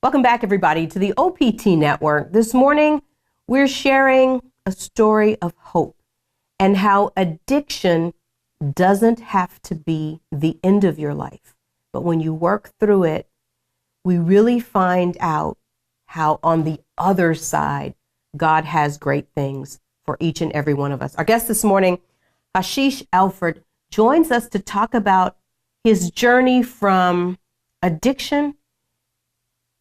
Welcome back, everybody, to the OPT Network. This morning, we're sharing a story of hope and how addiction doesn't have to be the end of your life. But when you work through it, we really find out how on the other side, God has great things for each and every one of us. Our guest this morning, Ashish Alfred, joins us to talk about his journey from addiction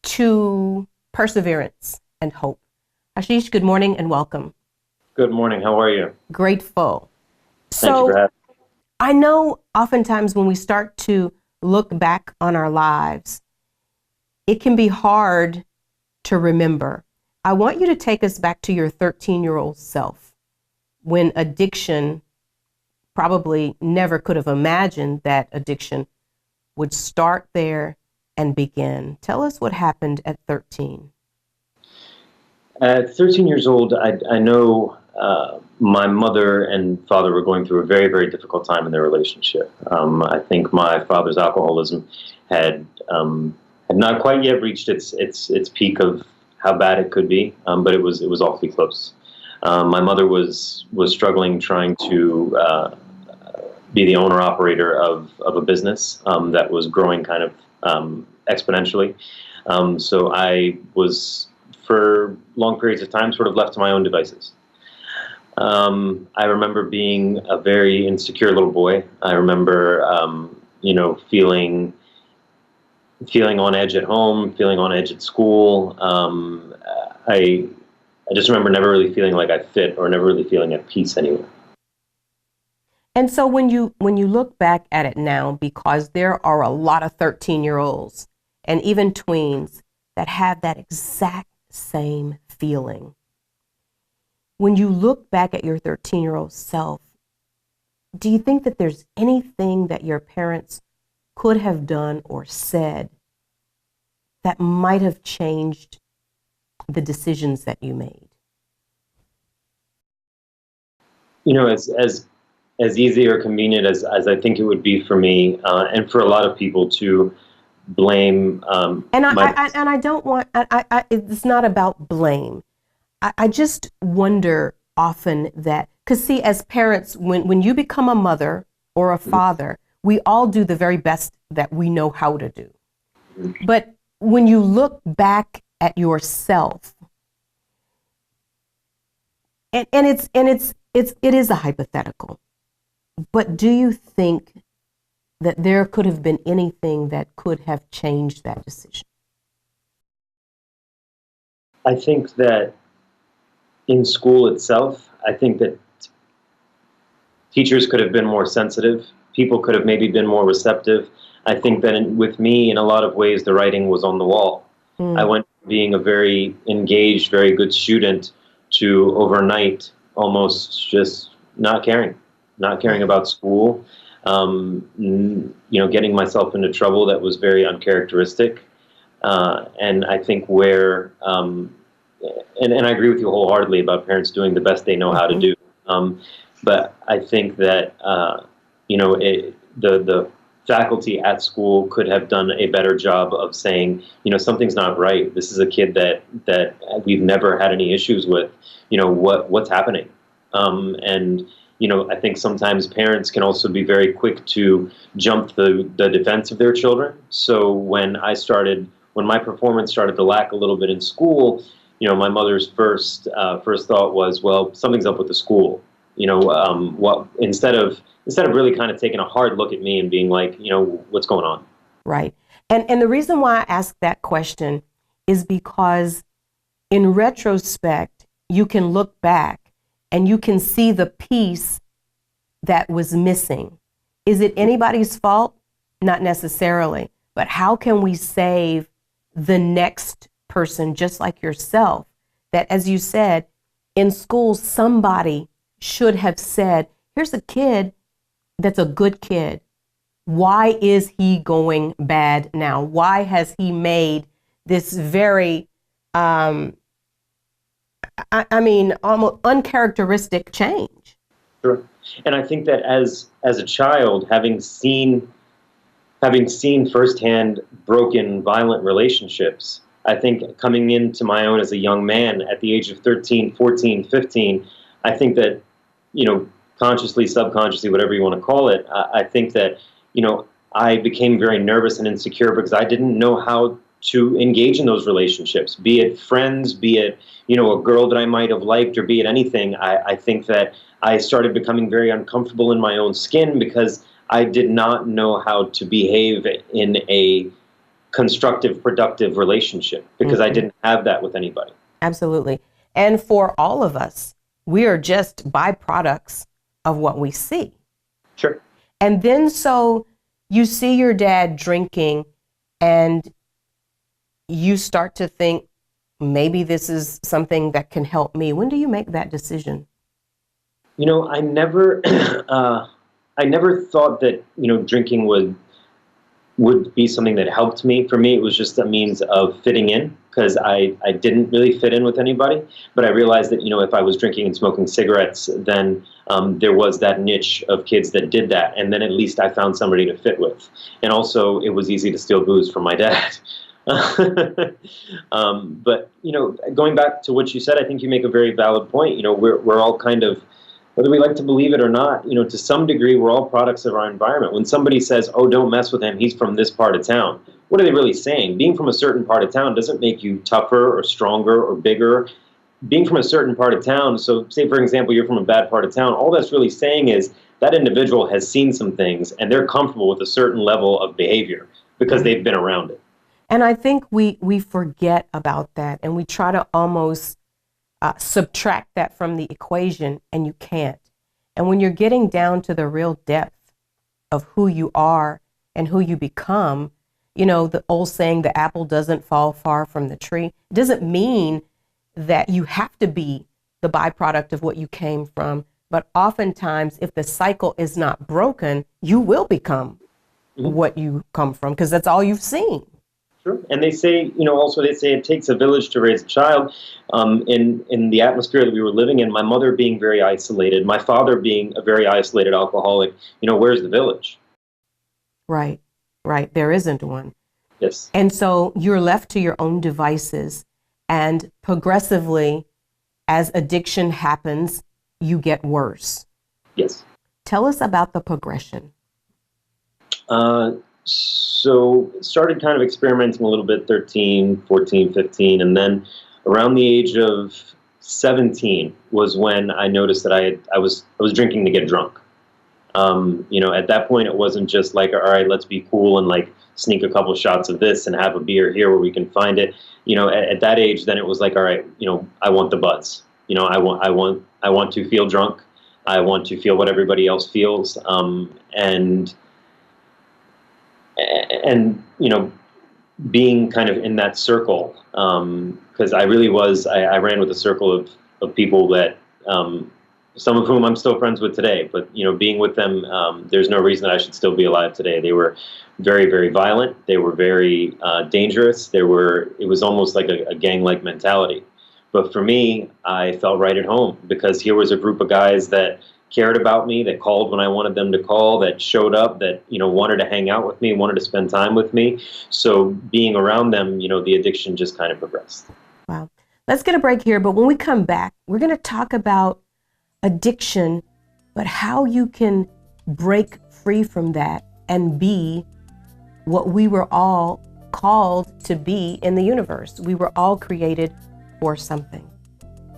to perseverance and hope. Ashish, good morning and welcome. Good morning. How are you? Grateful. Thank you for having me. I know oftentimes when we start to look back on our lives, it can be hard to remember. I want you to take us back to your 13-year-old self when addiction probably never could have imagined that addiction would start there and begin. Tell us what happened at 13. At 13 years old, I know my mother and father were going through a very, very difficult time in their relationship. I think my father's alcoholism had not quite yet reached its peak of how bad it could be, but it was awfully close. My mother was struggling trying to be the owner operator of a business that was growing kind of exponentially. So I was, for long periods of time, sort of left to my own devices. I remember being a very insecure little boy. I remember, feeling on edge at home, feeling on edge at school. I just remember never really feeling like I fit or never really feeling at peace anywhere. And so when you look back at it now, because there are a lot of 13-year-olds and even tweens that have that exact same feeling. When you look back at your 13-year-old self, do you think that there's anything that your parents could have done or said that might have changed the decisions that you made? You know, as easy or convenient as I think it would be for me and for a lot of people to blame. I don't want, it's not about blame. I just wonder often that, because see, as parents, when you become a mother or a father, we all do the very best that we know how to do. But when you look back at yourself, and it is a hypothetical, but do you think that there could have been anything that could have changed that decision? I think that in school itself, I think that teachers could have been more sensitive. People could have maybe been more receptive. I think that with me, in a lot of ways, the writing was on the wall. I went from being a very engaged, very good student to overnight almost just not caring about school. Getting myself into trouble that was very uncharacteristic. And I think where, and I agree with you wholeheartedly about parents doing the best they know how to do. But I think that, the faculty at school could have done a better job of saying, something's not right. This is a kid that we've never had any issues with. What's happening? I think sometimes parents can also be very quick to jump the defense of their children. So when my performance started to lack a little bit in school, my mother's first thought was, well, something's up with the school. Instead of really kind of taking a hard look at me and being like, what's going on? Right. And the reason why I ask that question is because in retrospect, you can look back and you can see the piece that was missing. Is it anybody's fault? Not necessarily. But how can we save the next person just like yourself? That, as you said, in school, somebody should have said, here's a kid that's a good kid. Why is he going bad now? Why has he made this very almost uncharacteristic change? Sure. And I think that as a child, having seen firsthand broken, violent relationships, I think coming into my own as a young man at the age of 13, 14, 15, I think that, consciously, subconsciously, whatever you want to call it, I think that, I became very nervous and insecure because I didn't know how to engage in those relationships, be it friends, be it, a girl that I might have liked, or be it anything. I think that I started becoming very uncomfortable in my own skin because I did not know how to behave in a constructive, productive relationship because I didn't have that with anybody. Absolutely. And for all of us, we are just byproducts of what we see. Sure. And then so you see your dad drinking and you start to think, maybe this is something that can help me. When do you make that decision? I never, I never thought that, drinking would be something that helped me. For me, it was just a means of fitting in because I didn't really fit in with anybody. But I realized that, if I was drinking and smoking cigarettes, then there was that niche of kids that did that. And then at least I found somebody to fit with. And also, it was easy to steal booze from my dad. But, going back to what you said, I think you make a very valid point. We're all kind of, whether we like to believe it or not, to some degree, we're all products of our environment. When somebody says, oh, don't mess with him, he's from this part of town, what are they really saying? Being from a certain part of town doesn't make you tougher or stronger or bigger. Being from a certain part of town, so say, for example, you're from a bad part of town, all that's really saying is that individual has seen some things and they're comfortable with a certain level of behavior because they've been around it. And I think we forget about that, and we try to almost subtract that from the equation, and you can't. And when you're getting down to the real depth of who you are and who you become, the old saying, the apple doesn't fall far from the tree, it doesn't mean that you have to be the byproduct of what you came from. But oftentimes, if the cycle is not broken, you will become what you come from because that's all you've seen. Sure. And they say, also they say it takes a village to raise a child. In the atmosphere that we were living in, my mother being very isolated, my father being a very isolated alcoholic, where's the village? Right. There isn't one. Yes. And so you're left to your own devices, and progressively, as addiction happens, you get worse. Yes. Tell us about the progression. So started kind of experimenting a little bit, 13, 14, 15, and then around the age of 17 was when I noticed that I was drinking to get drunk. At that point, it wasn't just like, all right, let's be cool and like sneak a couple shots of this and have a beer here where we can find it. At that age, then it was like, all right, I want the buzz. I want to feel drunk. I want to feel what everybody else feels. And being kind of in that circle, because I really was, I ran with a circle of people that, some of whom I'm still friends with today, but, being with them, there's no reason that I should still be alive today. They were very, very violent. They were very dangerous. It was almost like a gang-like mentality. But for me, I felt right at home because here was a group of guys that cared about me, that called when I wanted them to call, that showed up, that, wanted to hang out with me, wanted to spend time with me. So being around them, the addiction just kind of progressed. Wow. Let's get a break here. But when we come back, we're going to talk about addiction, but how you can break free from that and be what we were all called to be in the universe. We were all created for something.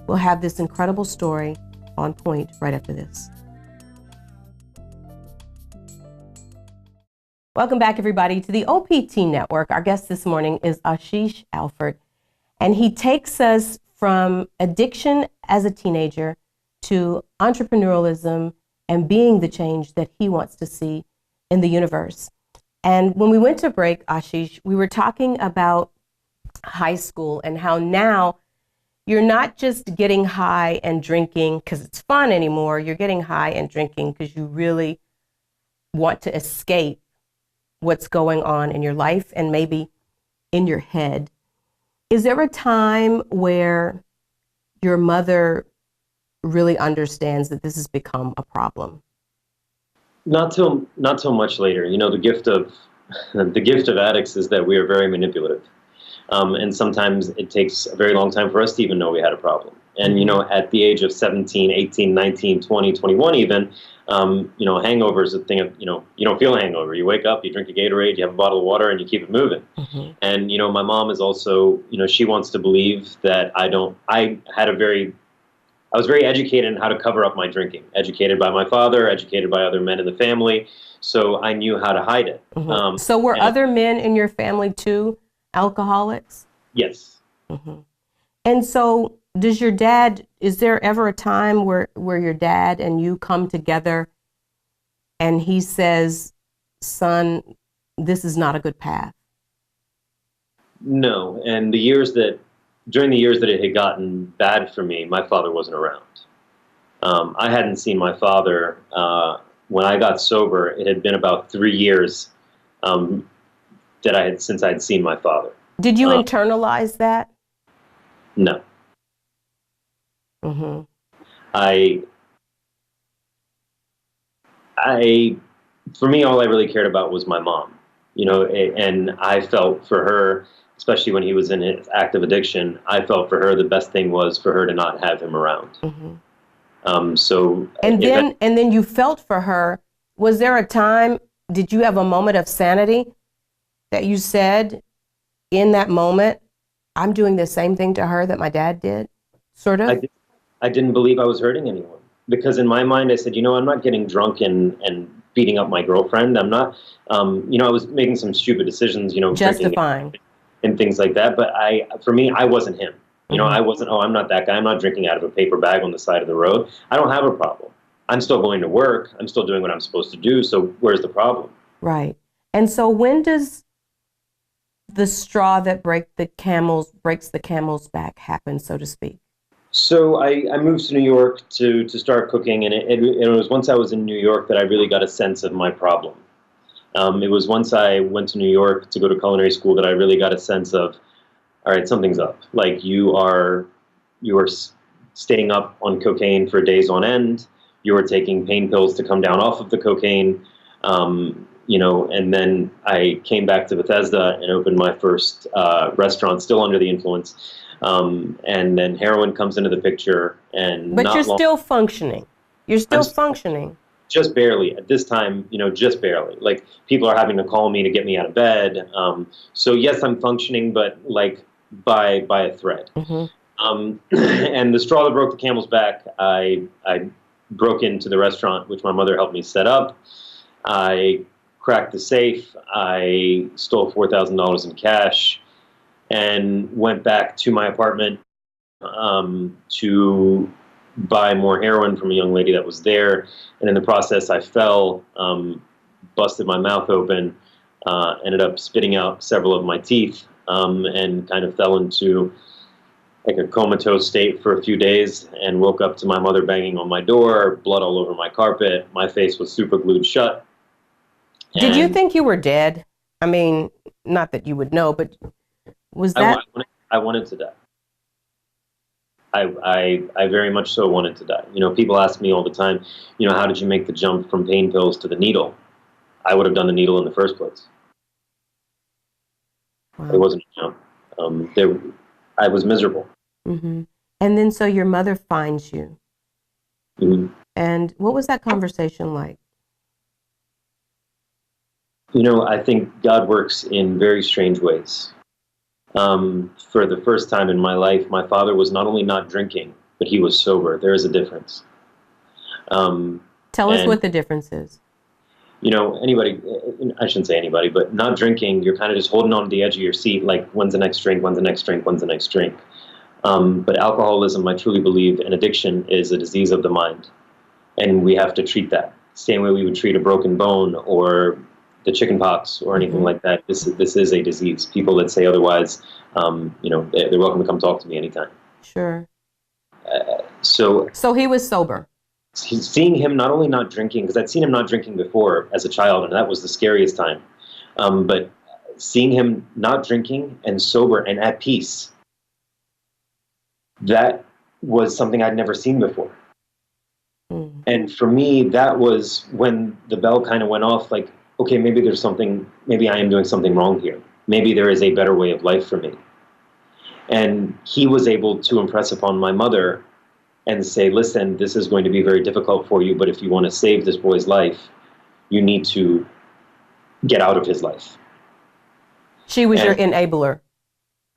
We'll have this incredible story on point right after this. Welcome back, everybody, to the OPT Network. Our guest this morning is Ashish Alfred, and he takes us from addiction as a teenager to entrepreneurialism and being the change that he wants to see in the universe. And when we went to break, Ashish, we were talking about high school and how now you're not just getting high and drinking because it's fun anymore. You're getting high and drinking because you really want to escape what's going on in your life and maybe in your head. Is there a time where your mother really understands that this has become a problem? Not till much later. The gift of addicts is that we are very manipulative. And sometimes it takes a very long time for us to even know we had a problem. And, at the age of 17, 18, 19, 20, 21 even, hangover is a thing of, you don't feel a hangover. You wake up, you drink a Gatorade, you have a bottle of water, and you keep it moving. Mm-hmm. And, my mom is also, she wants to believe that I was very educated in how to cover up my drinking, educated by my father, educated by other men in the family. So I knew how to hide it. Mm-hmm. So were other men in your family too alcoholics? Yes. Mm-hmm. And so is there ever a time where your dad and you come together and he says, son, this is not a good path? No. And during the years that it had gotten bad for me, my father wasn't around. I hadn't seen my father when I got sober. It had been about 3 years since I'd seen my father. Did you internalize that? No. Mm-hmm. For me, all I really cared about was my mom, and I felt for her, especially when he was in his active addiction, I felt for her the best thing was for her to not have him around. Mm-hmm. And then you felt for her. Was there a time, did you have a moment of sanity that you said in that moment, I'm doing the same thing to her that my dad did, sort of? I didn't believe I was hurting anyone, because in my mind I said, I'm not getting drunk and beating up my girlfriend. I'm not, I was making some stupid decisions, Justifying. And things like that. But for me, I wasn't him. Mm-hmm. I wasn't, I'm not that guy. I'm not drinking out of a paper bag on the side of the road. I don't have a problem. I'm still going to work. I'm still doing what I'm supposed to do. So where's the problem? Right. And so when does the straw that breaks the camel's back happen, so to speak? So I moved to New York to start cooking, and it was once I was in New York that I really got a sense of my problem. It was once I went to New York to go to culinary school that I really got a sense of, all right, something's up. Like you are staying up on cocaine for days on end. You are taking pain pills to come down off of the cocaine. And then I came back to Bethesda and opened my first restaurant, still under the influence. And then heroin comes into the picture, but you're still functioning. You're still functioning. Just barely at this time, just barely. Like people are having to call me to get me out of bed. So yes, I'm functioning, but like by a thread. Mm-hmm. And the straw that broke the camel's back, I broke into the restaurant, which my mother helped me set up. I cracked the safe. I stole $4,000 in cash and went back to my apartment to buy more heroin from a young lady that was there. And in the process, I fell, busted my mouth open, ended up spitting out several of my teeth, and kind of fell into like a comatose state for a few days, and woke up to my mother banging on my door, blood all over my carpet. My face was super glued shut. Did you think you were dead? I mean, not that you would know, but was that... I wanted to die. I very much so wanted to die. People ask me all the time, how did you make the jump from pain pills to the needle? I would have done the needle in the first place. Wow. It wasn't a jump. I was miserable. Mm-hmm. And then so your mother finds you. Mm-hmm. And what was that conversation like? I think God works in very strange ways. For the first time in my life, my father was not only not drinking, but he was sober. There is a difference. Tell us what the difference is. Anybody, I shouldn't say anybody, but not drinking, you're kind of just holding on to the edge of your seat, like, when's the next drink, when's the next drink, when's the next drink. But alcoholism, I truly believe, and addiction is a disease of the mind. And we have to treat that. Same way we would treat a broken bone or the chicken pox or anything like that. This is a disease. People that say otherwise, they're welcome to come talk to me anytime. Sure. So he was sober. Seeing him not only not drinking, because I'd seen him not drinking before as a child, and that was the scariest time. But seeing him not drinking and sober and at peace, that was something I'd never seen before. Mm. And for me, that was when the bell kind of went off, like, okay, maybe I am doing something wrong here. Maybe there is a better way of life for me. And he was able to impress upon my mother and say, listen, this is going to be very difficult for you, but if you want to save this boy's life, you need to get out of his life. She was your enabler.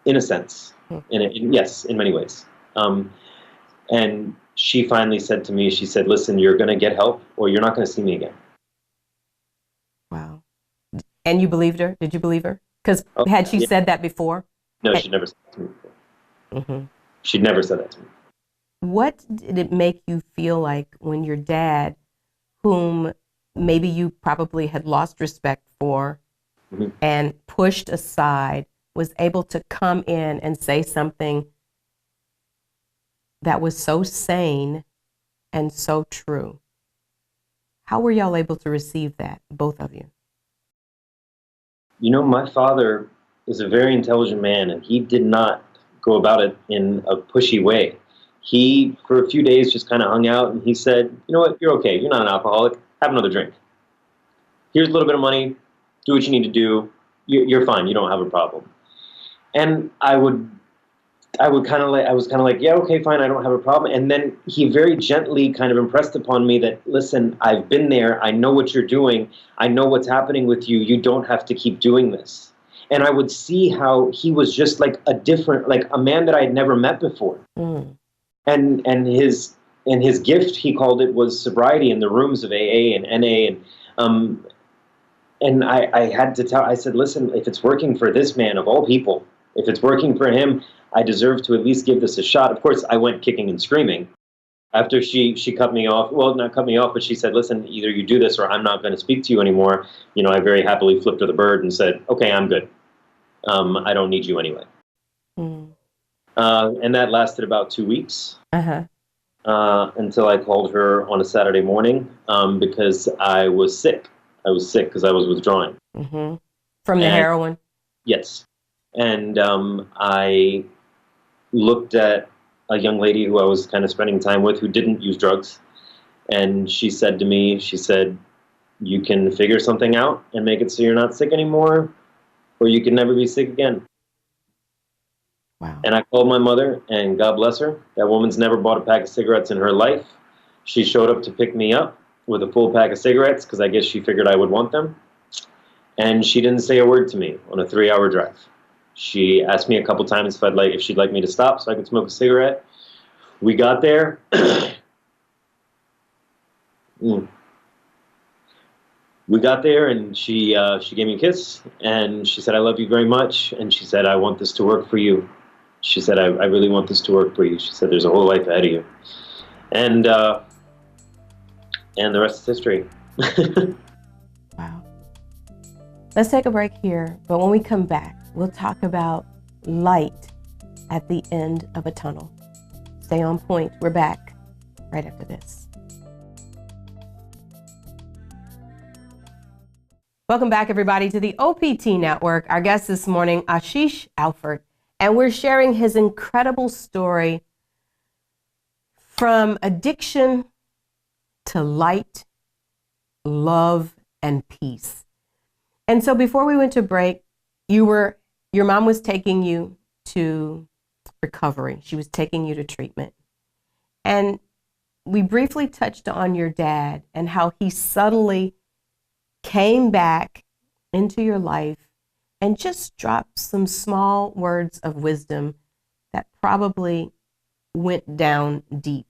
In a sense. Yes, in many ways. And she finally said to me, she said, listen, you're going to get help or you're not going to see me again. Wow. And you believed her? Did you believe her? Because had she said that before? No, she'd never said that to me before. Mm-hmm. She'd never said that to me. What did it make you feel like when your dad, whom maybe you probably had lost respect for mm-hmm. and pushed aside, was able to come in and say something that was so sane and so true? How were y'all able to receive that, both of you? You know, my father is a very intelligent man, and he did not go about it in a pushy way. He, for a few days, just kind of hung out, and he said, you know what, you're okay. You're not an alcoholic. Have another drink. Here's a little bit of money. Do what you need to do. You're fine. You don't have a problem. And I was kind of like, yeah, okay, fine. I don't have a problem. And then he very gently kind of impressed upon me that, listen, I've been there. I know what you're doing. I know what's happening with you. You don't have to keep doing this. And I would see how he was just like a man that I had never met before. Mm. And his gift, he called it, was sobriety in the rooms of AA and NA. And I had to tell, I said, listen, if it's working for this man of all people, if it's working for him, I deserve to at least give this a shot. Of course, I went kicking and screaming after she cut me off. Well, not cut me off, but she said, listen, either you do this or I'm not going to speak to you anymore. You know, I very happily flipped her the bird and said, okay, I'm good. I don't need you anyway. Mm. And that lasted about 2 weeks until I called her on a Saturday morning because I was sick. I was sick because I was withdrawing. Mm-hmm. From the heroin? Yes. And I looked at a young lady who I was kind of spending time with who didn't use drugs. And she said to me, she said, you can figure something out and make it so you're not sick anymore, or you can never be sick again. Wow. And I called my mother, and God bless her. That woman's never bought a pack of cigarettes in her life. She showed up to pick me up with a full pack of cigarettes because I guess she figured I would want them. And she didn't say a word to me on a 3-hour drive. She asked me a couple times if she'd like me to stop so I could smoke a cigarette. We got there. We got there, and she gave me a kiss, and she said, I love you very much. And she said, I want this to work for you. She said, I really want this to work for you. She said, there's a whole life ahead of you. And the rest is history. Wow. Let's take a break here, but when we come back, we'll talk about light at the end of a tunnel. Stay on point. We're back right after this. Welcome back, everybody, to the OPT Network. Our guest this morning, Ashish Alfred, and we're sharing his incredible story from addiction to light, love, and peace. And so before we went to break, your mom was taking you to recovery. She was taking you to treatment. And we briefly touched on your dad and how he subtly came back into your life and just dropped some small words of wisdom that probably went down deep.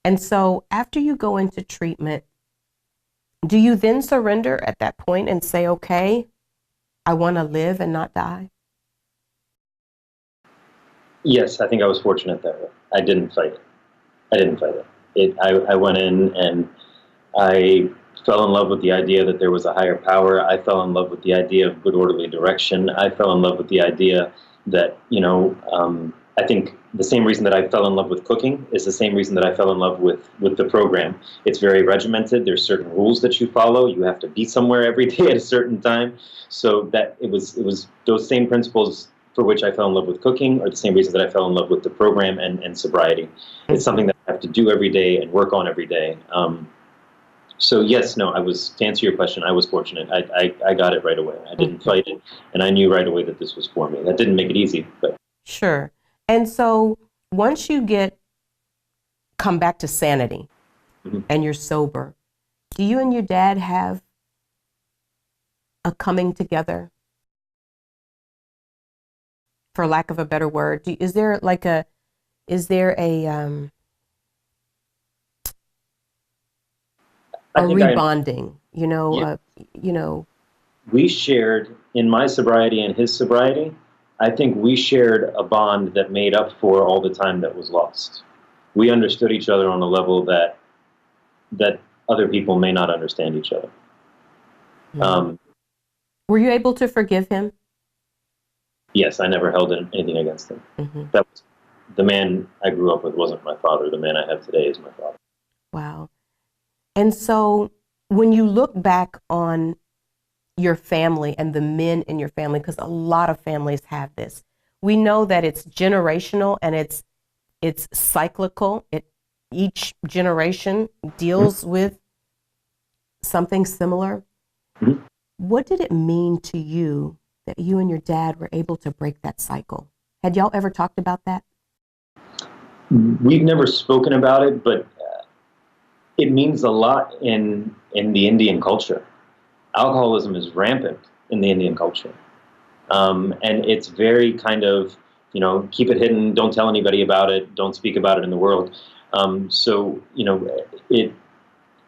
And so after you go into treatment, do you then surrender at that point and say, okay, I want to live and not die? Yes, I think I was fortunate that way. I didn't fight it. I went in and I fell in love with the idea that there was a higher power. I fell in love with the idea of good orderly direction. I fell in love with the idea that, I think the same reason that I fell in love with cooking is the same reason that I fell in love with the program. It's very regimented. There's certain rules that you follow. You have to be somewhere every day at a certain time. So that it was those same principles for which I fell in love with cooking are the same reasons that I fell in love with the program and sobriety. It's something that I have to do every day and work on every day. So yes, no, to answer your question, I was fortunate. I got it right away. I didn't fight it, and I knew right away that this was for me. That didn't make it easy, but. Sure. And so once you come back to sanity Mhm. and you're sober, do you and your dad have a coming together, for lack of a better word? Is there a I think I, rebonding, yeah, you know, we shared in my sobriety and his sobriety. I think we shared a bond that made up for all the time that was lost. We understood each other on a level that other people may not understand each other. mm. Um, Were you able to forgive him? yes, I never held anything against him. Hmm. That was, the man I grew up with wasn't my father. The man I have today is my father. Wow. And so when you look back on your family and the men in your family, because a lot of families have this, we know that it's generational and it's cyclical. Each generation deals with something similar. Mhm. What did it mean to you that you and your dad were able to break that cycle? Had y'all ever talked about that? We've never spoken about it, but it means a lot in the Indian culture. Alcoholism is rampant in the Indian culture. And it's very kind of, keep it hidden, don't tell anybody about it, don't speak about it in the world. So, it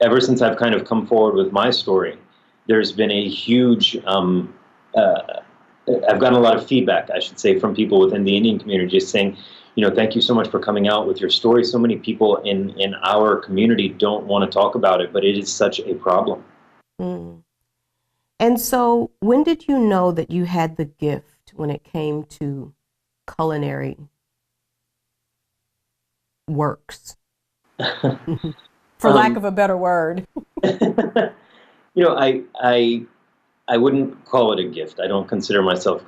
ever since I've kind of come forward with my story, there's been a huge, I've gotten a lot of feedback, I should say, from people within the Indian community just saying, thank you so much for coming out with your story. So many people in our community don't want to talk about it, but it is such a problem. Mm. And so when did you know that you had the gift when it came to culinary works? For lack um, of a better word. I wouldn't call it a gift. I don't consider myself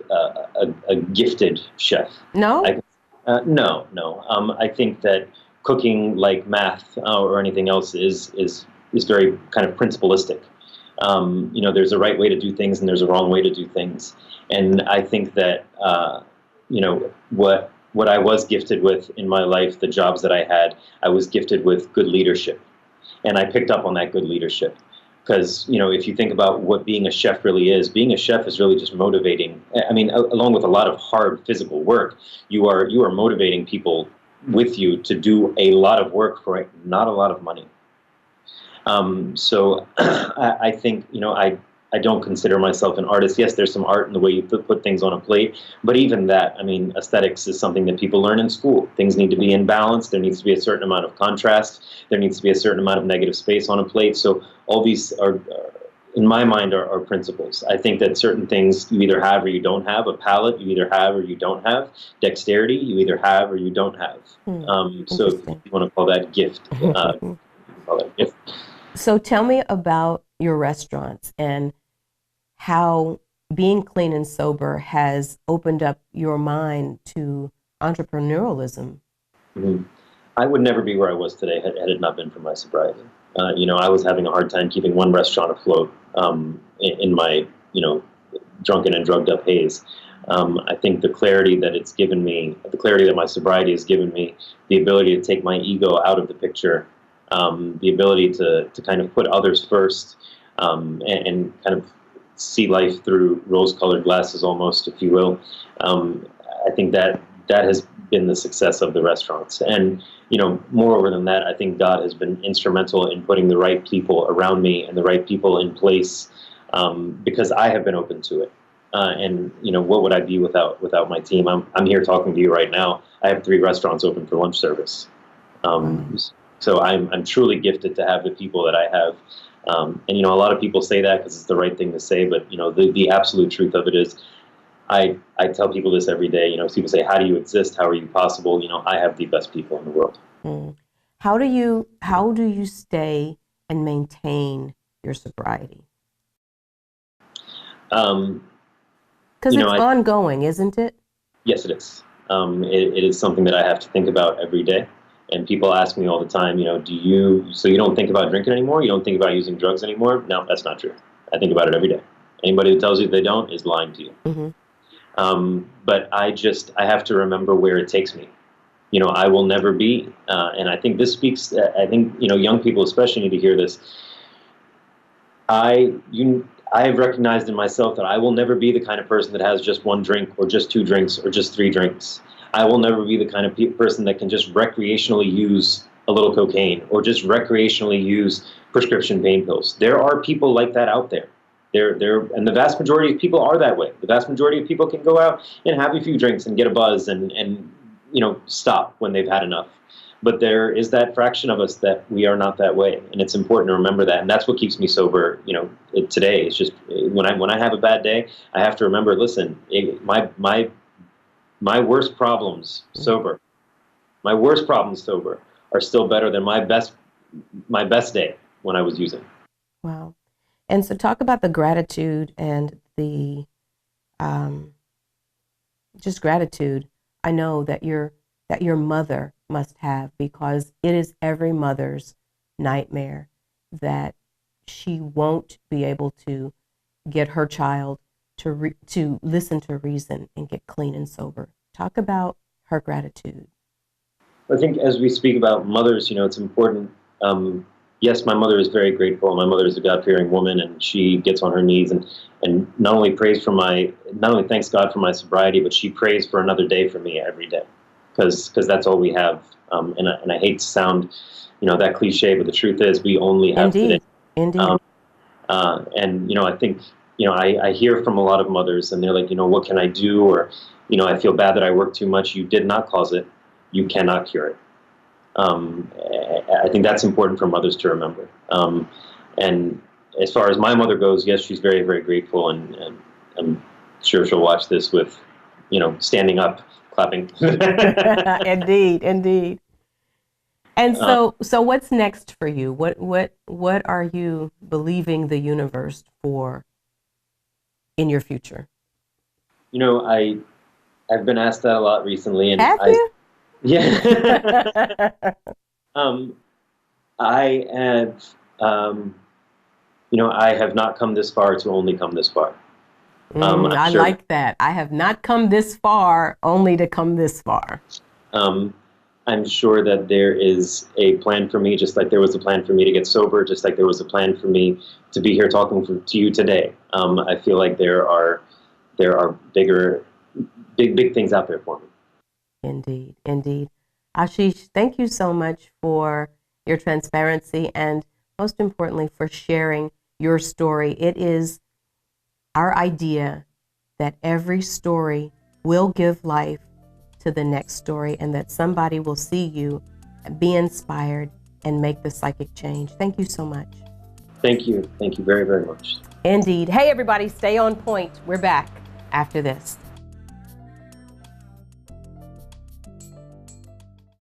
a gifted chef. No? No. I think that cooking, like math or anything else, is very kind of principalistic. There's a right way to do things and there's a wrong way to do things. And I think that what I was gifted with in my life, the jobs that I had, I was gifted with good leadership, and I picked up on that good leadership. Because if you think about what being a chef really is, being a chef is really just motivating. I mean, along with a lot of hard physical work, you are motivating people with you to do a lot of work for not a lot of money. So I think, I don't consider myself an artist. Yes, there's some art in the way you put things on a plate, but even that, I mean, aesthetics is something that people learn in school. Things need to be in balance. There needs to be a certain amount of contrast. There needs to be a certain amount of negative space on a plate. So all these are, in my mind, are principles. I think that certain things you either have or you don't have. A palate you either have or you don't have. Dexterity you either have or you don't have. So if Interesting. you want to call that gift, you can call that gift. So tell me about your restaurants and how being clean and sober has opened up your mind to entrepreneurialism. Mhm. I would never be where I was today had it not been for my sobriety. I was having a hard time keeping one restaurant afloat in my, drunken and drugged up haze. I think the clarity that it's given me, the clarity that my sobriety has given me, the ability to take my ego out of the picture, the ability to kind of put others first, and kind of see life through rose-colored glasses, almost, if you will. I think that has been the success of the restaurants. And moreover than that, I think God has been instrumental in putting the right people around me and the right people in place, because I have been open to it. And what would I be without my team? I'm here talking to you right now. I have 3 restaurants open for lunch service. Wow. So I'm truly gifted to have the people that I have. And a lot of people say that because it's the right thing to say, but the absolute truth of it is, I tell people this every day. People say, "How do you exist? How are you possible?" I have the best people in the world. Mm. How do you stay and maintain your sobriety? Um, Because you know, it's I ongoing, isn't it? Yes, it is. It is something that I have to think about every day. And people ask me all the time, so you don't think about drinking anymore? You don't think about using drugs anymore? No, that's not true. I think about it every day. Anybody who tells you they don't is lying to you. Hmm. But I have to remember where it takes me. I will never be, and I think this speaks, I think, young people especially need to hear this. I have recognized in myself that I will never be the kind of person that has just one drink or just two drinks or just three drinks. I will never be the kind of person that can just recreationally use a little cocaine or just recreationally use prescription pain pills. There are people like that out there. And the vast majority of people are that way. The vast majority of people can go out and have a few drinks and get a buzz and stop when they've had enough. But there is that fraction of us that we are not that way, and it's important to remember that. And that's what keeps me sober. Today it's just when I have a bad day, I have to remember. Listen, my worst problems sober, are still better than my best day when I was using. Wow. And so talk about the gratitude and the just gratitude. I know that your mother must have, because it is every mother's nightmare that she won't be able to get her child to listen to reason and get clean and sober. Talk about her gratitude. I think as we speak about mothers, it's important. Yes, my mother is very grateful. My mother is a God-fearing woman, and she gets on her knees and not only thanks God for my sobriety, but she prays for another day for me every day, because that's all we have. And I hate to sound, that cliche, but the truth is we only have today. Indeed. And I think, I hear from a lot of mothers, and they're like, what can I do? Or, I feel bad that I work too much. You did not cause it. You cannot cure it. I think that's important for mothers to remember. And as far as my mother goes, yes, she's very, very grateful, and I'm sure she'll watch this with, standing up, clapping. Indeed. And so what's next for you? What are you believing the universe for in your future? I've been asked that a lot recently, and have you? Yeah. I have, I have not come this far to only come this far. I like that. I have not come this far only to come this far. I'm sure that there is a plan for me, just like there was a plan for me to get sober, just like there was a plan for me to be here talking to you today. I feel like there are big things out there for me. Indeed. Ashish, thank you so much for your transparency and most importantly for sharing your story. It is our idea that every story will give life to the next story, and that somebody will see you, be inspired, and make the psychic change. Thank you so much. Thank you. Thank you very, very much. Indeed. Hey, everybody, stay on point. We're back after this.